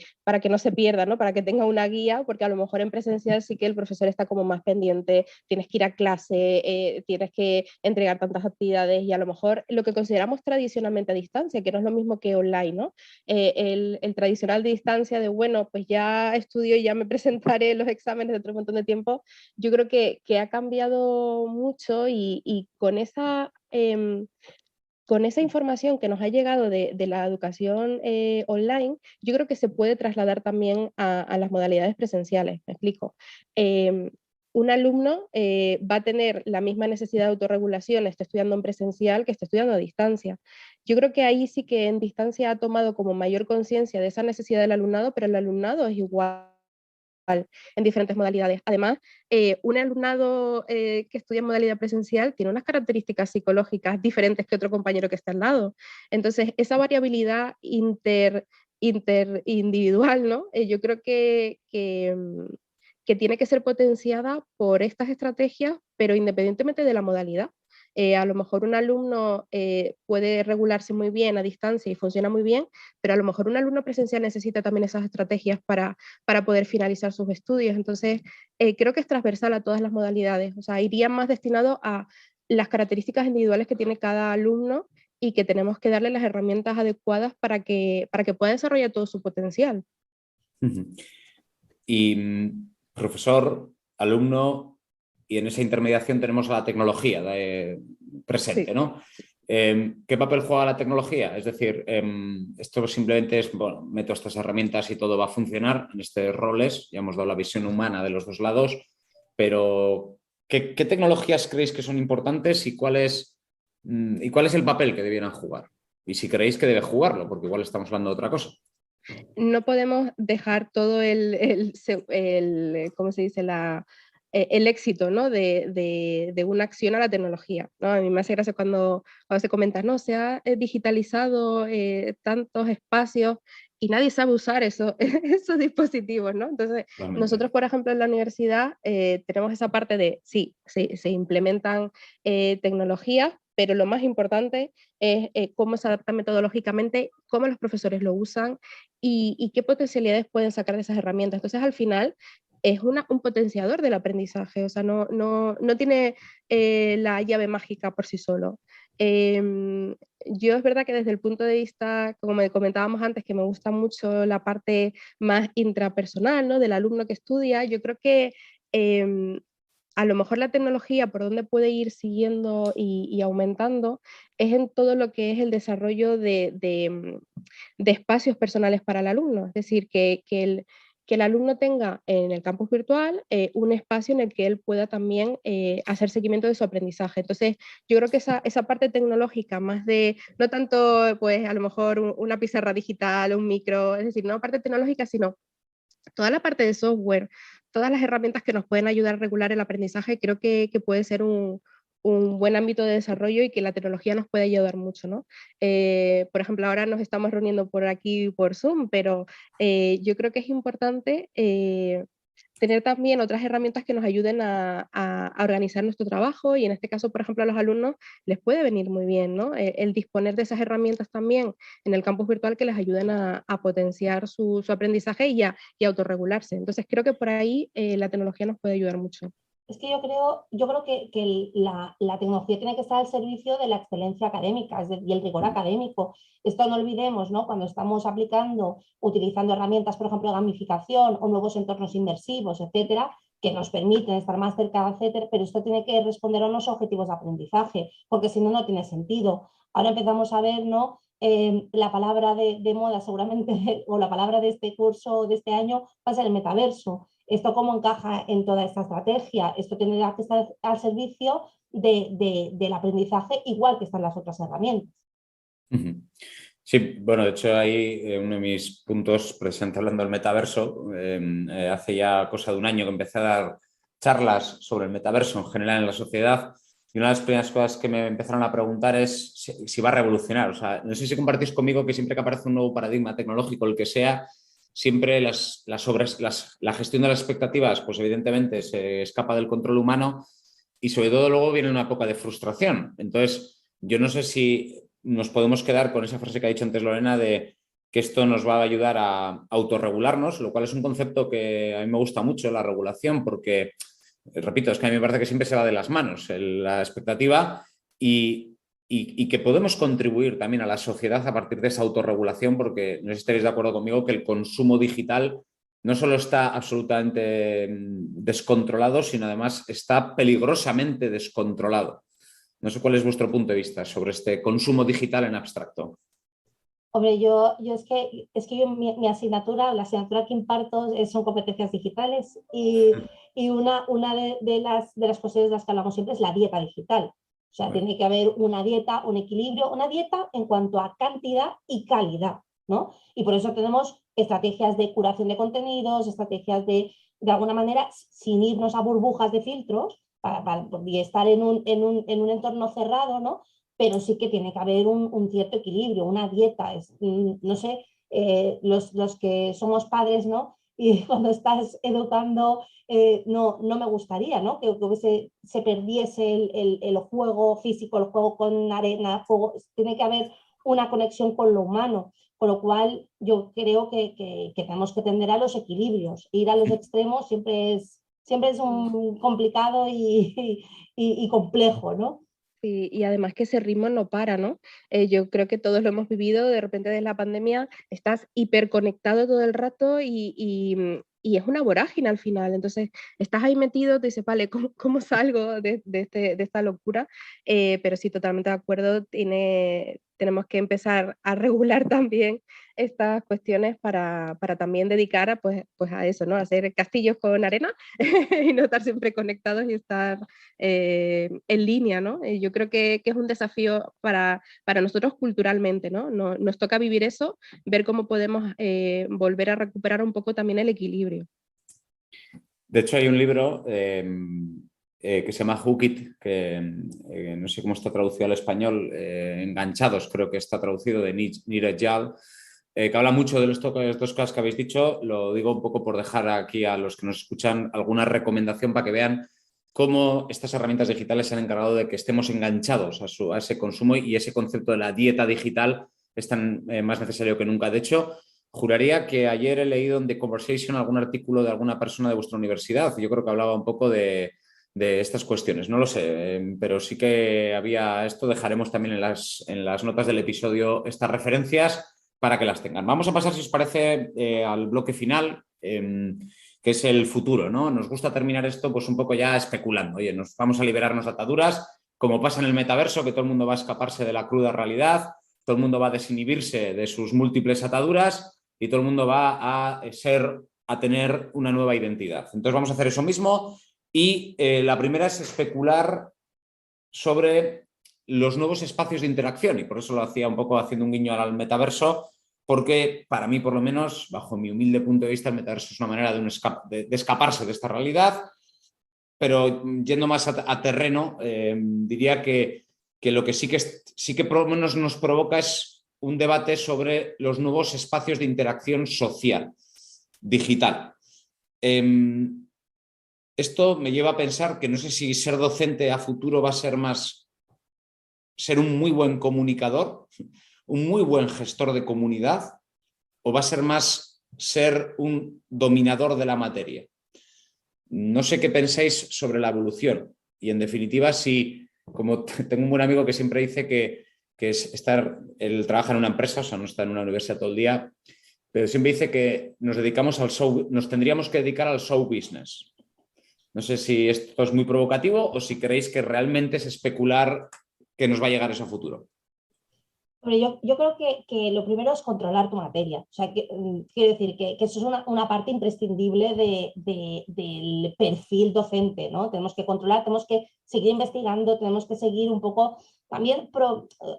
no se pierda, ¿no? Para que tenga una guía, porque a lo mejor en presencial sí que el profesor está como más pendiente, tienes que ir a clase, tienes que entregar tantas actividades y a lo mejor lo que consideramos tradicionalmente a distancia, que no es lo mismo que online, ¿no? El tradicional de distancia de, bueno, pues ya estudio y ya me presentaré los exámenes dentro de un montón de tiempo, yo creo que ha cambiado mucho y con esa información que nos ha llegado de la educación online, yo creo que se puede trasladar también a las modalidades presenciales. Me explico. Un alumno va a tener la misma necesidad de autorregulación, esté estudiando en presencial que esté estudiando a distancia. Yo creo que ahí sí que en distancia ha tomado como mayor conciencia de esa necesidad del alumnado, pero el alumnado es igual en diferentes modalidades. Además, un alumnado que estudia en modalidad presencial tiene unas características psicológicas diferentes que otro compañero que está al lado. Entonces, esa variabilidad interindividual, ¿no? Yo creo que tiene que ser potenciada por estas estrategias, pero independientemente de la modalidad. A lo mejor un alumno puede regularse muy bien a distancia y funciona muy bien, pero a lo mejor un alumno presencial necesita también esas estrategias para poder finalizar sus estudios. Entonces, creo que es transversal a todas las modalidades. O sea, iría más destinado a las características individuales que tiene cada alumno y que tenemos que darle las herramientas adecuadas para que pueda desarrollar todo su potencial. Y profesor, alumno, y en esa intermediación tenemos la tecnología presente, sí. ¿No? ¿Qué papel juega la tecnología? Es decir, esto simplemente es, bueno, meto estas herramientas y todo va a funcionar en estos roles, ya hemos dado la visión humana de los dos lados, pero ¿qué tecnologías creéis que son importantes y cuál es el papel que debieran jugar? Y si creéis que debe jugarlo, porque igual estamos hablando de otra cosa. No podemos dejar todo ¿cómo se dice? El éxito, ¿no? de una acción a la tecnología, ¿no? A mí me hace gracia cuando se comenta, no, se ha digitalizado tantos espacios y nadie sabe usar esos dispositivos, ¿no? Entonces, nosotros, por ejemplo, en la universidad tenemos esa parte de, sí, se implementan tecnologías, pero lo más importante es cómo se adapta metodológicamente, cómo los profesores lo usan y qué potencialidades pueden sacar de esas herramientas. Entonces, al final, es un potenciador del aprendizaje, o sea, no tiene la llave mágica por sí solo. Yo es verdad que desde el punto de vista, como me comentábamos antes, que me gusta mucho la parte más intrapersonal, ¿no? Del alumno que estudia, yo creo que a lo mejor la tecnología por donde puede ir siguiendo y aumentando es en todo lo que es el desarrollo de espacios personales para el alumno, es decir, que el alumno tenga en el campus virtual un espacio en el que él pueda también hacer seguimiento de su aprendizaje. Entonces, yo creo que esa parte tecnológica, más de, no tanto pues a lo mejor una pizarra digital, un micro, es decir, no parte tecnológica, sino toda la parte de software, todas las herramientas que nos pueden ayudar a regular el aprendizaje, creo que puede ser un buen ámbito de desarrollo y que la tecnología nos puede ayudar mucho, ¿no? Por ejemplo, ahora nos estamos reuniendo por aquí por Zoom, pero yo creo que es importante tener también otras herramientas que nos ayuden a organizar nuestro trabajo y en este caso, por ejemplo, a los alumnos les puede venir muy bien, ¿no? El disponer de esas herramientas también en el campus virtual que les ayuden a potenciar su aprendizaje y a autorregularse. Entonces creo que por ahí la tecnología nos puede ayudar mucho. Es que yo creo que la tecnología tiene que estar al servicio de la excelencia académica y el rigor académico. Esto no olvidemos, ¿no? Cuando estamos utilizando herramientas, por ejemplo, de gamificación o nuevos entornos inmersivos, etcétera, que nos permiten estar más cerca, etcétera, pero esto tiene que responder a unos objetivos de aprendizaje, porque si no, no tiene sentido. Ahora empezamos a ver, ¿no? La palabra de moda seguramente, o la palabra de este curso, de este año, va a ser el metaverso. ¿Esto cómo encaja en toda esta estrategia? Esto tendrá que estar al servicio del aprendizaje, igual que están las otras herramientas. Sí, bueno, de hecho ahí uno de mis puntos, precisamente hablando del metaverso, hace ya cosa de un año que empecé a dar charlas sobre el metaverso en general en la sociedad y una de las primeras cosas que me empezaron a preguntar es si va a revolucionar. O sea, no sé si compartís conmigo que siempre que aparece un nuevo paradigma tecnológico, el que sea, siempre la gestión de las expectativas, pues evidentemente se escapa del control humano y sobre todo luego viene una época de frustración. Entonces, yo no sé si nos podemos quedar con esa frase que ha dicho antes Lorena de que esto nos va a ayudar a autorregularnos, lo cual es un concepto que a mí me gusta mucho, la regulación, porque, repito, es que a mí me parece que siempre se va de las manos la expectativa y que podemos contribuir también a la sociedad a partir de esa autorregulación, porque no sé si estaréis de acuerdo conmigo que el consumo digital no solo está absolutamente descontrolado, sino además está peligrosamente descontrolado. No sé cuál es vuestro punto de vista sobre este consumo digital en abstracto. Hombre, yo es que yo, mi asignatura, la asignatura que imparto son competencias digitales y una de las cuestiones de las que hablamos siempre es la dieta digital. O sea, tiene que haber una dieta, un equilibrio, una dieta en cuanto a cantidad y calidad, ¿no? Y por eso tenemos estrategias de curación de contenidos, estrategias de alguna manera, sin irnos a burbujas de filtros, y estar en un entorno cerrado, ¿no? Pero sí que tiene que haber un cierto equilibrio, una dieta. No sé, los que somos padres, ¿no? Y cuando estás educando, no me gustaría, ¿no? Que se perdiese el juego físico, el juego con arena, juego, tiene que haber una conexión con lo humano, con lo cual yo creo que tenemos que tender a los equilibrios. Ir a los extremos siempre es un complicado y complejo, ¿no? Y además que ese ritmo no para, ¿no? Yo creo que todos lo hemos vivido, de repente desde la pandemia estás hiperconectado todo el rato y es una vorágine al final. Entonces estás ahí metido, te dices, vale, ¿cómo salgo de esta locura? Pero sí, totalmente de acuerdo, tenemos que empezar a regular también estas cuestiones para también dedicar pues a eso, ¿no? A hacer castillos con arena y no estar siempre conectados y estar en línea, ¿no? Yo creo que es un desafío para nosotros culturalmente, ¿no? Nos toca vivir eso, ver cómo podemos volver a recuperar un poco también el equilibrio. De hecho, hay un libro que se llama Hook It, que no sé cómo está traducido al español, Enganchados, creo que está traducido, de Niraj Jal, que habla mucho de los dos casos que habéis dicho. Lo digo un poco por dejar aquí a los que nos escuchan alguna recomendación para que vean cómo estas herramientas digitales se han encargado de que estemos enganchados a ese consumo, y ese concepto de la dieta digital es tan más necesario que nunca. De hecho, juraría que ayer he leído en The Conversation algún artículo de alguna persona de vuestra universidad. Yo creo que hablaba un poco de estas cuestiones. No lo sé, pero sí que había esto. Dejaremos también en las notas del episodio estas referencias para que las tengan. Vamos a pasar, si os parece, al bloque final, que es el futuro, ¿no? Nos gusta terminar esto pues un poco ya especulando. Oye, nos vamos a liberarnos de ataduras, como pasa en el metaverso, que todo el mundo va a escaparse de la cruda realidad, todo el mundo va a desinhibirse de sus múltiples ataduras y todo el mundo va a tener una nueva identidad. Entonces vamos a hacer eso mismo, y la primera es especular sobre los nuevos espacios de interacción, y por eso lo hacía un poco haciendo un guiño al metaverso, porque para mí, por lo menos, bajo mi humilde punto de vista, el metaverso es una manera de escaparse de esta realidad, pero yendo más a terreno, diría que lo que sí que por lo menos nos provoca es un debate sobre los nuevos espacios de interacción social, digital. Esto me lleva a pensar que no sé si ser docente a futuro va a ser más ser un muy buen comunicador, un muy buen gestor de comunidad, o va a ser más ser un dominador de la materia. No sé qué pensáis sobre la evolución, y en definitiva, si, como tengo un buen amigo que siempre dice que él trabaja en una empresa, o sea, no está en una universidad todo el día, pero siempre dice que nos tendríamos que dedicar al show business. No sé si esto es muy provocativo o si creéis que realmente es especular que nos va a llegar eso a futuro. Yo creo que lo primero es controlar tu materia. O sea, quiero decir que eso es una parte imprescindible del perfil docente, ¿no? Tenemos que controlar, tenemos que seguir investigando, tenemos que seguir un poco también.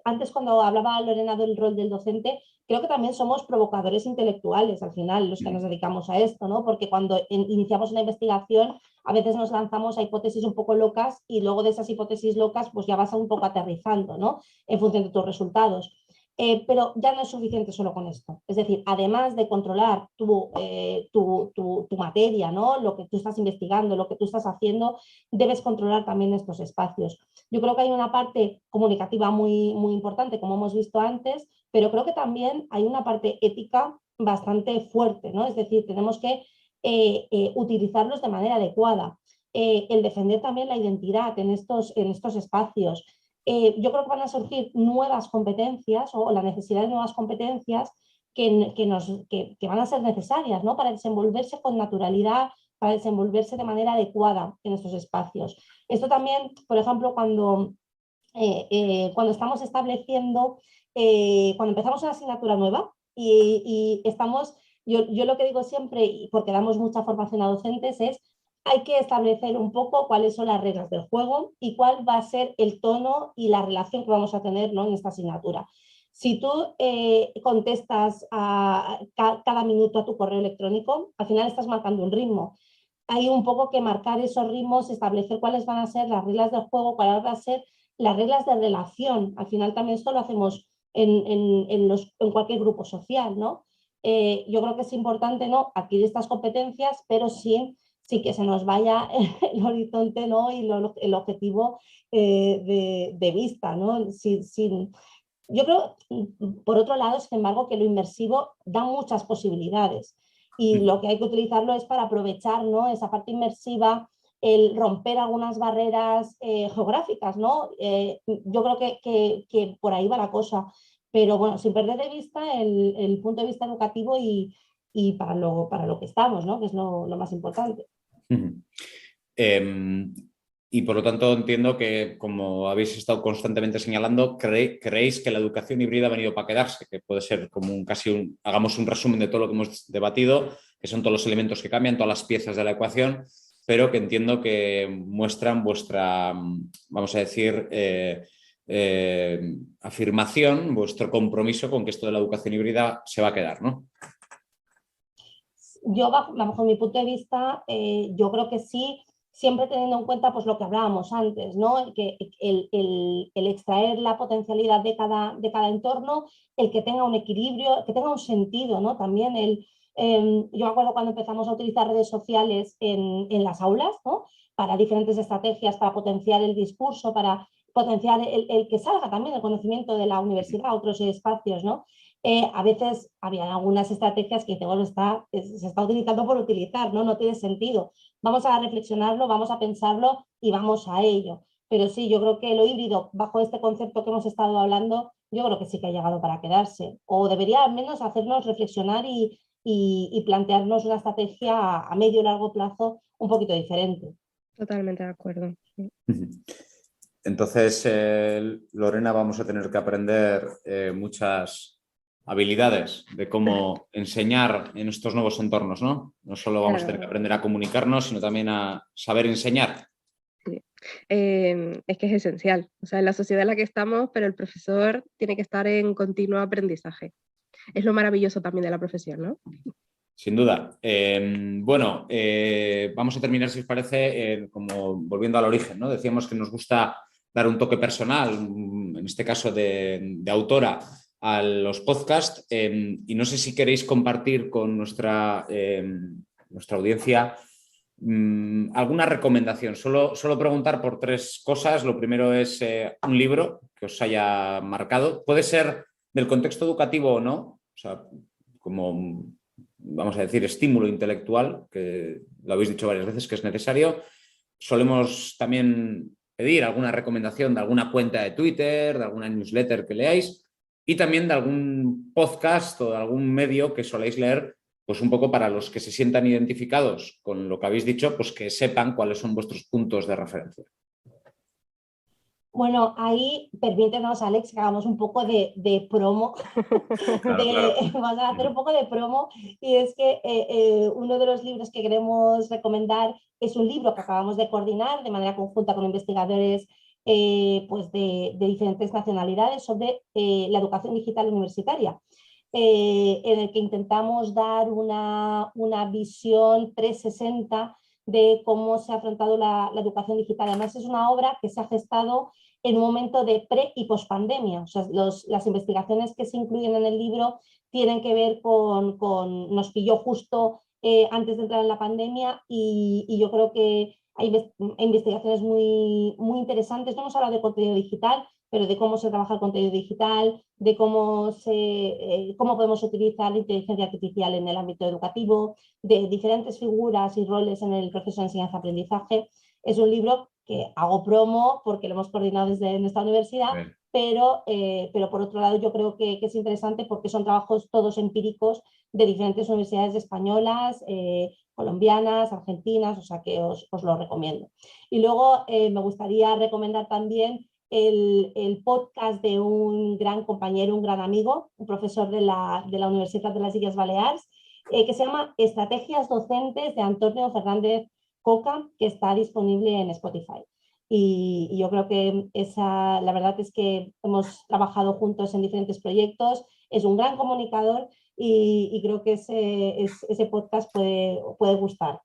Antes, cuando hablaba Lorena del rol del docente, creo que también somos provocadores intelectuales al final, los que nos dedicamos a esto, ¿no? Porque cuando iniciamos una investigación, a veces nos lanzamos a hipótesis un poco locas y luego de esas hipótesis locas pues ya vas un poco aterrizando, ¿no? En función de tus resultados. pero ya no es suficiente solo con esto. Es decir, además de controlar tu materia, ¿no? Lo que tú estás investigando, lo que tú estás haciendo, debes controlar también estos espacios. Yo creo que hay una parte comunicativa muy, muy importante, como hemos visto antes, pero creo que también hay una parte ética bastante fuerte, ¿no? Es decir, tenemos que utilizarlos de manera adecuada. El defender también la identidad en estos espacios. Yo creo que van a surgir nuevas competencias o la necesidad de nuevas competencias que van a ser necesarias, ¿no? Para desenvolverse con naturalidad, para desenvolverse de manera adecuada en estos espacios. Esto también, por ejemplo, cuando estamos estableciendo, cuando empezamos una asignatura nueva y estamos, yo lo que digo siempre, y porque damos mucha formación a docentes, es hay que establecer un poco cuáles son las reglas del juego y cuál va a ser el tono y la relación que vamos a tener, ¿no? En esta asignatura. Si tú contestas cada minuto a tu correo electrónico, al final estás marcando un ritmo. Hay un poco que marcar esos ritmos, establecer cuáles van a ser las reglas del juego, cuáles van a ser las reglas de relación. Al final también esto lo hacemos en cualquier grupo social, ¿no? Yo creo que es importante, ¿no?, adquirir estas competencias, pero sin que se nos vaya el horizonte, ¿no?, y el objetivo de vista, ¿no? Yo creo, por otro lado, sin embargo, que lo inmersivo da muchas posibilidades y lo que hay que utilizarlo es para aprovechar, ¿no?, esa parte inmersiva, el romper algunas barreras geográficas, ¿no? Yo creo que por ahí va la cosa, pero bueno, sin perder de vista el punto de vista educativo y para lo que estamos, ¿no?, que es lo más importante. Y por lo tanto entiendo que, como habéis estado constantemente señalando, creéis que la educación híbrida ha venido para quedarse, que puede ser como hagamos un resumen de todo lo que hemos debatido, que son todos los elementos que cambian, todas las piezas de la ecuación, pero que entiendo que muestran vuestra, vamos a decir, afirmación, vuestro compromiso con que esto de la educación híbrida se va a quedar, ¿no? Yo, bajo mi punto de vista, yo creo que sí, siempre teniendo en cuenta pues lo que hablábamos antes, ¿no? El extraer la potencialidad de cada entorno, el que tenga un equilibrio, que tenga un sentido, ¿no? También yo me acuerdo cuando empezamos a utilizar redes sociales en las aulas, ¿no?, para diferentes estrategias, para potenciar el discurso, para potenciar el que salga también el conocimiento de la universidad a otros espacios, ¿no? A veces había algunas estrategias que bueno, se está utilizando por utilizar, ¿no? No tiene sentido. Vamos a reflexionarlo, vamos a pensarlo y vamos a ello. Pero sí, yo creo que lo híbrido, bajo este concepto que hemos estado hablando, yo creo que sí que ha llegado para quedarse. O debería al menos hacernos reflexionar y plantearnos una estrategia a medio y largo plazo un poquito diferente. Totalmente de acuerdo. Entonces, Lorena, vamos a tener que aprender muchas habilidades de cómo enseñar en estos nuevos entornos, ¿no? No solo vamos a tener que aprender a comunicarnos, sino también a saber enseñar. Sí. Es que es esencial. O sea, en la sociedad en la que estamos, pero el profesor tiene que estar en continuo aprendizaje. Es lo maravilloso también de la profesión, ¿no? Sin duda. Bueno, vamos a terminar, si os parece, como volviendo al origen, ¿no? Decíamos que nos gusta dar un toque personal, en este caso de autora, a los podcasts, y no sé si queréis compartir con nuestra audiencia alguna recomendación. Solo preguntar por tres cosas. Lo primero es un libro que os haya marcado. Puede ser del contexto educativo o no, o sea, como, vamos a decir, estímulo intelectual, que lo habéis dicho varias veces que es necesario. Solemos también pedir alguna recomendación de alguna cuenta de Twitter, de alguna newsletter que leáis y también de algún podcast o de algún medio que soléis leer, pues un poco para los que se sientan identificados con lo que habéis dicho, pues que sepan cuáles son vuestros puntos de referencia. Bueno, ahí permítenos, Alex, que hagamos un poco de promo. Claro. Vamos a hacer un poco de promo y es que uno de los libros que queremos recomendar es un libro que acabamos de coordinar de manera conjunta con investigadores pues de diferentes nacionalidades sobre la educación digital universitaria, en el que intentamos dar una visión 360 de cómo se ha afrontado la educación digital. Además, es una obra que se ha gestado en un momento de pre- y pospandemia. O sea, las investigaciones que se incluyen en el libro tienen que ver nos pilló justo antes de entrar en la pandemia y yo creo que hay investigaciones muy, muy interesantes. No hemos hablado de contenido digital, pero de cómo se trabaja el contenido digital, de cómo podemos utilizar la inteligencia artificial en el ámbito educativo, de diferentes figuras y roles en el proceso de enseñanza-aprendizaje. Es un libro que hago promo porque lo hemos coordinado desde nuestra universidad, pero por otro lado yo creo que es interesante porque son trabajos todos empíricos de diferentes universidades españolas, colombianas, argentinas, o sea que os lo recomiendo. Y luego me gustaría recomendar también el podcast de un gran compañero, un gran amigo, un profesor de la Universidad de las Illes Balears, que se llama Estrategias Docentes, de Antonio Fernández Coca, que está disponible en Spotify. Y yo creo que la verdad es que hemos trabajado juntos en diferentes proyectos, es un gran comunicador y creo que ese podcast puede gustar.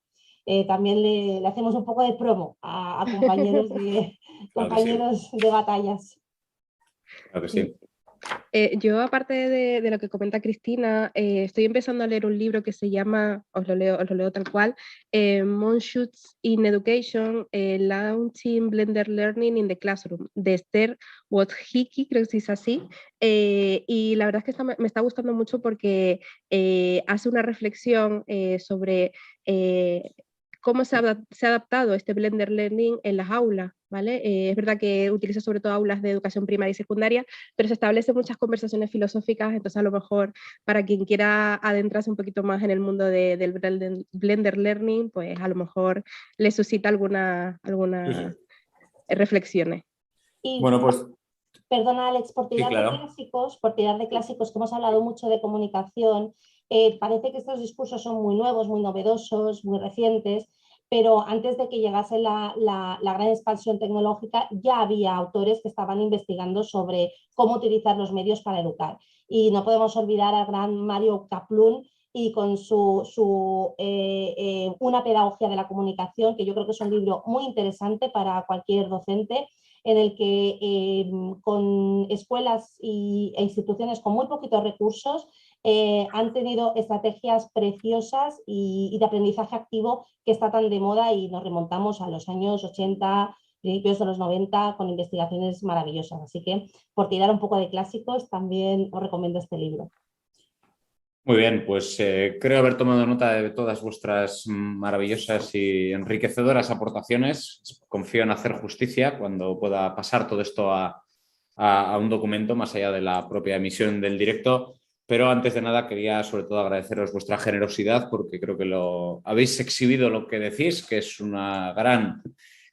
También le hacemos un poco de promo a compañeros compañeros de batallas. Claro que sí. Yo, aparte de lo que comenta Cristina, estoy empezando a leer un libro que se llama, os lo leo tal cual, Moonshoots in Education, Launching Blended Learning in the Classroom, de Esther Wojcicki, creo que se dice así, y la verdad es que me está gustando mucho porque hace una reflexión sobre cómo se ha adaptado este Blended Learning en las aulas, ¿vale? Es verdad que utiliza sobre todo aulas de educación primaria y secundaria, pero se establecen muchas conversaciones filosóficas, entonces a lo mejor para quien quiera adentrarse un poquito más en el mundo del Blended Learning, pues a lo mejor le suscita algunas reflexiones. Y bueno, pues... Perdona, Alex, por tirar de clásicos, que hemos hablado mucho de comunicación, parece que estos discursos son muy nuevos, muy novedosos, muy recientes, pero antes de que llegase la gran expansión tecnológica ya había autores que estaban investigando sobre cómo utilizar los medios para educar. Y no podemos olvidar al gran Mario Kaplun y con Una pedagogía de la comunicación, que yo creo que es un libro muy interesante para cualquier docente, en el que con escuelas e instituciones con muy poquitos recursos han tenido estrategias preciosas y de aprendizaje activo que está tan de moda, y nos remontamos a los años 80, principios de los 90, con investigaciones maravillosas. Así que, por tirar un poco de clásicos, también os recomiendo este libro. Muy bien, pues creo haber tomado nota de todas vuestras maravillosas y enriquecedoras aportaciones. Confío en hacer justicia cuando pueda pasar todo esto a un documento, más allá de la propia emisión del directo. Pero antes de nada quería sobre todo agradeceros vuestra generosidad, porque creo que habéis exhibido lo que decís, que es una gran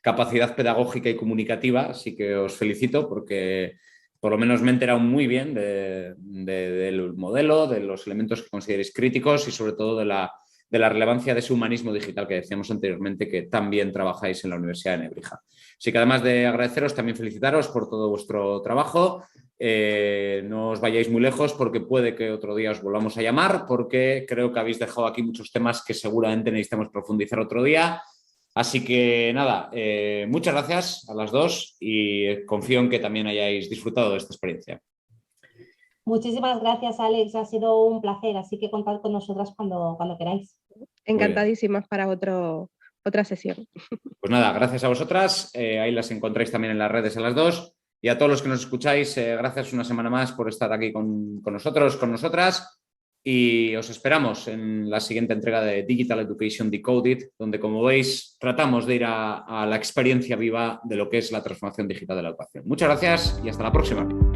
capacidad pedagógica y comunicativa, así que os felicito porque por lo menos me he enterado muy bien del modelo, de los elementos que consideréis críticos y sobre todo de la relevancia de ese humanismo digital que decíamos anteriormente, que tan bien trabajáis en la Universidad de Nebrija. Así que además de agradeceros, también felicitaros por todo vuestro trabajo. No os vayáis muy lejos porque puede que otro día os volvamos a llamar, porque creo que habéis dejado aquí muchos temas que seguramente necesitamos profundizar otro día. Así que nada, muchas gracias a las dos y confío en que también hayáis disfrutado de esta experiencia. Muchísimas gracias, Alex, ha sido un placer, así que contad con nosotras cuando queráis. Encantadísimas para otra sesión. Pues nada, gracias a vosotras, ahí las encontráis también en las redes a las dos, y a todos los que nos escucháis, gracias una semana más por estar aquí con nosotros, con nosotras. Y os esperamos en la siguiente entrega de Digital Education Decoded, donde, como veis, tratamos de ir a la experiencia viva de lo que es la transformación digital de la educación. Muchas gracias y hasta la próxima.